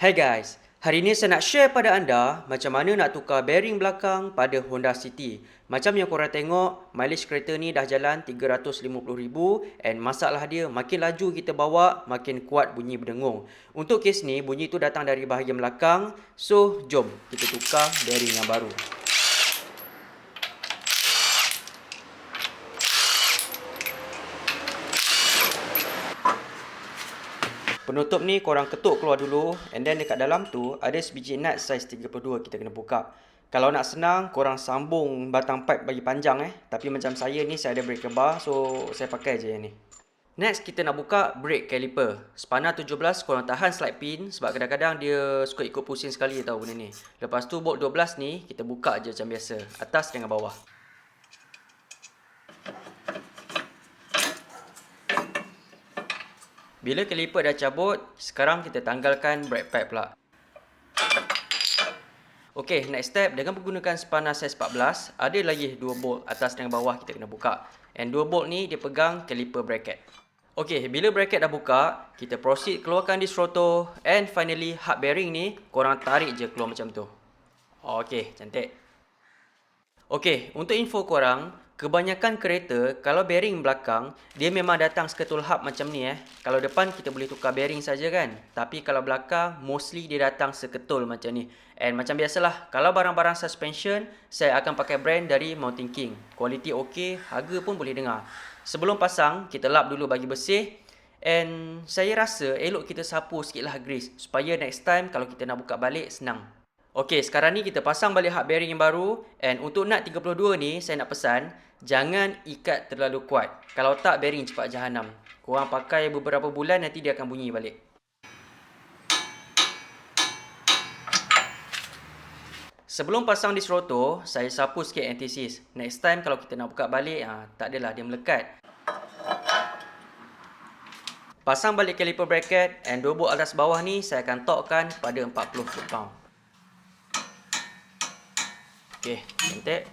Hai guys, hari ini saya nak share pada anda macam mana nak tukar bearing belakang pada Honda City. Macam yang korang tengok, mileage kereta ni dah jalan 350,000 and masalah dia makin laju kita bawa, makin kuat bunyi berdengung. Untuk kes ni, bunyi tu datang dari bahagian belakang. So, jom kita tukar bearing yang baru. Penutup ni korang ketuk keluar dulu, and then dekat dalam tu ada sebiji nut saiz 32 kita kena buka. Kalau nak senang, korang sambung batang pipe bagi panjang tapi macam saya ni saya ada breaker bar, so saya pakai je yang ni. Next kita nak buka brake caliper. Spanner 17 korang tahan slide pin sebab kadang-kadang dia suka ikut pusing sekali tau benda ni. Lepas tu bolt 12 ni kita buka je macam biasa, atas dengan bawah. Bila caliper dah cabut, sekarang kita tanggalkan brake pad pula. Okey, next step, dengan menggunakan spanner saiz 14, ada lagi 2 bolt atas dan bawah kita kena buka. And 2 bolt ni dia pegang caliper bracket. Okey, bila bracket dah buka, kita proceed keluarkan disc rotor, and finally hub bearing ni korang tarik je keluar macam tu. Okey, cantik. Okey, untuk info korang, kebanyakan kereta kalau bearing belakang dia memang datang seketul hub macam ni Kalau depan kita boleh tukar bearing saja kan. Tapi kalau belakang mostly dia datang seketul macam ni. And macam biasalah, kalau barang-barang suspension saya akan pakai brand dari Mountain King. Kualiti okey, harga pun boleh dengar. Sebelum pasang, kita lap dulu bagi bersih. And saya rasa elok kita sapu sikitlah grease supaya next time kalau kita nak buka balik senang. Okey, sekarang ni kita pasang balik hub bearing yang baru. And untuk nut 32 ni, saya nak pesan, jangan ikat terlalu kuat. Kalau tak, bearing cepat jahanam. Korang pakai beberapa bulan, nanti dia akan bunyi balik. Sebelum pasang disc rotor, saya sapu sikit anti-seize. Next time kalau kita nak buka balik, tak adalah dia melekat. Pasang balik caliper bracket and 2 bolt atas bawah ni saya akan torquekan pada 40 foot-pound. Okey, cantik.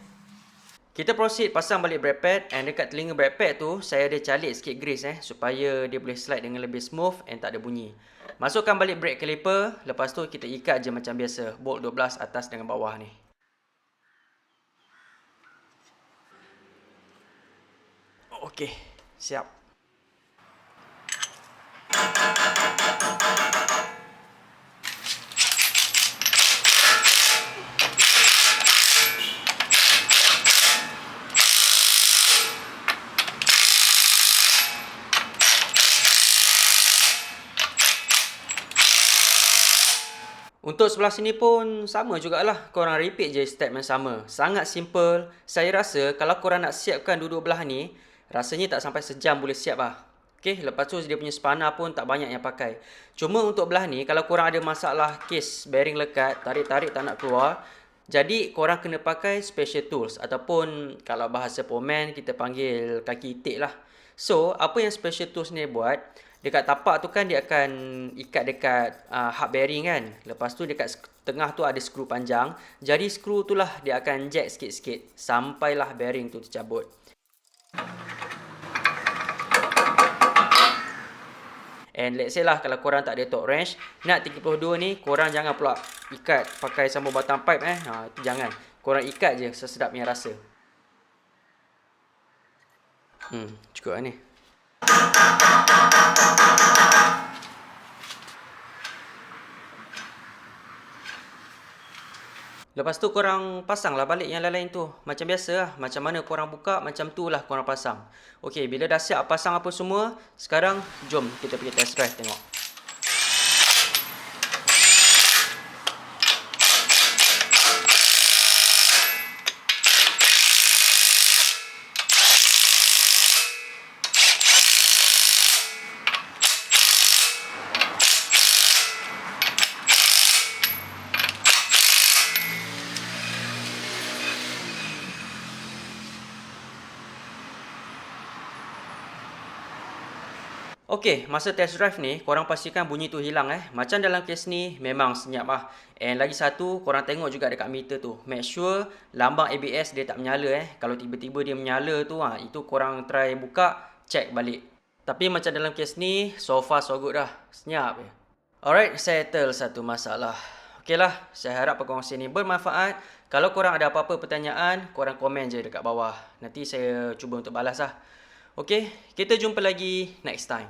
Kita proceed pasang balik brake pad, and dekat telinga brake pad tu saya ada calik sikit grease supaya dia boleh slide dengan lebih smooth and tak ada bunyi. Masukkan balik brake caliper, lepas tu kita ikat je macam biasa, bolt 12 atas dengan bawah ni. Okey, siap. Untuk sebelah sini pun sama jugalah, korang repeat je step yang sama. Sangat simple. Saya rasa kalau korang nak siapkan dua-dua belah ni, rasanya tak sampai sejam boleh siap lah. Okey, lepas tu dia punya spanner pun tak banyak yang pakai. Cuma untuk belah ni, kalau korang ada masalah case bearing lekat, tarik-tarik tak nak keluar, jadi korang kena pakai special tools ataupun kalau bahasa Pomen kita panggil kaki itik lah. So, apa yang special tools ni buat, dekat tapak tu kan dia akan ikat dekat hub bearing kan. Lepas tu dekat tengah tu ada skru panjang. Jadi skru tu lah dia akan jack sikit-sikit sampailah bearing tu tercabut. And let's say lah kalau korang tak ada torque wrench, nut 32 ni korang jangan pula ikat pakai sambung batang pipe itu jangan. Korang ikat je sesedap punya rasa. Cukup lah ni. Lepas tu korang pasanglah balik yang lain-lain tu. Macam biasa lah. Macam mana korang buka, macam tu lah korang pasang. Okey, bila dah siap pasang apa semua, sekarang jom kita pergi test drive tengok. Okey, masa test drive ni, korang pastikan bunyi tu hilang Macam dalam kes ni, memang senyap lah. And lagi satu, korang tengok juga dekat meter tu. Make sure lambang ABS dia tak menyala Kalau tiba-tiba dia menyala tu, itu korang try buka, check balik. Tapi macam dalam kes ni, so far so good dah. Senyap je. Alright, settle satu masalah. Okeylah, saya harap perkongsian ini bermanfaat. Kalau korang ada apa-apa pertanyaan, korang komen je dekat bawah. Nanti saya cuba untuk balas lah. Okey, kita jumpa lagi next time.